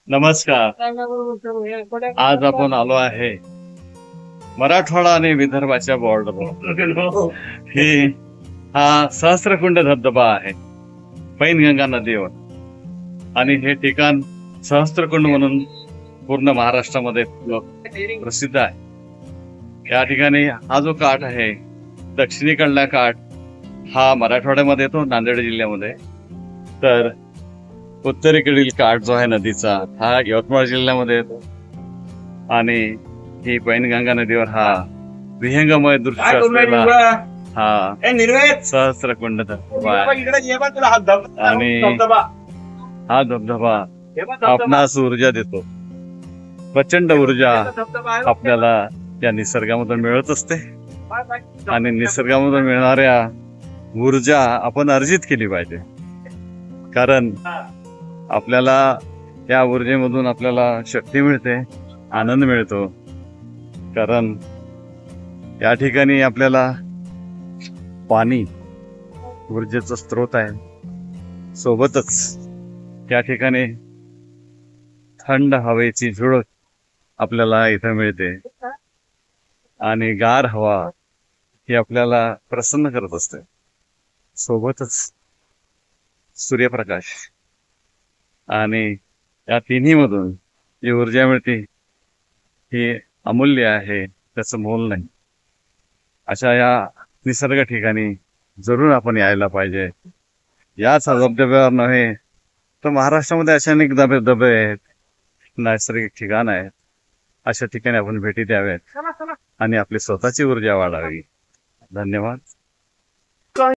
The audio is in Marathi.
नमस्कार. आज आपण आलो आहे मराठवाडा आणि विदर्भाच्या बॉर्डरवर. हा सहस्त्रकुंड धबधबा आहे पैनगंगा नदीवर, आणि हे ठिकाण सहस्त्रकुंड म्हणून पूर्ण महाराष्ट्रामध्ये प्रसिद्ध आहे. या ठिकाणी हा जो काठ आहे, दक्षिणेकडला काठ हा मराठवाड्यामध्ये येतो, नांदेड जिल्ह्यामध्ये. तर उत्तरेकडील काठ जो आहे नदीचा, हा यवतमाळ जिल्ह्यामध्ये येतो. आणि ही पैनगंगा नदीवर हा विहंगमय दृश्य असलेला हा सहस्त्रकुंड धबधबा आहे. आणि हा धबधबा आपणास ऊर्जा देतो. प्रचंड ऊर्जा आपल्याला या निसर्गामधून मिळत असते, आणि निसर्गामधून मिळणाऱ्या ऊर्जा आपण अर्जित केली पाहिजे. कारण आपल्याला या ऊर्जेमधून आपल्याला शक्ती मिळते, आनंद मिळतो. कारण या ठिकाणी आपल्याला पाणी ऊर्जेचा स्रोत आहे. सोबतच या ठिकाणी थंड हवेची झुळूक आपल्याला इथं मिळते, आणि गार हवा ही आपल्याला प्रसन्न करत असते. सोबतच सूर्यप्रकाश, आणि या तिन्ही मधून जी ऊर्जा मिळते ही अमूल्य आहे, त्याचं मोल नाही. अशा या निसर्ग ठिकाणी जरूर आपण यायला पाहिजे. याच धबधब्यावर नव्हे तर महाराष्ट्रामध्ये अशा अनेक धबधबे आहेत, नैसर्गिक ठिकाण आहेत. अशा ठिकाणी आपण भेटी द्याव्यात आणि आपली स्वतःची ऊर्जा वाढावी. धन्यवाद.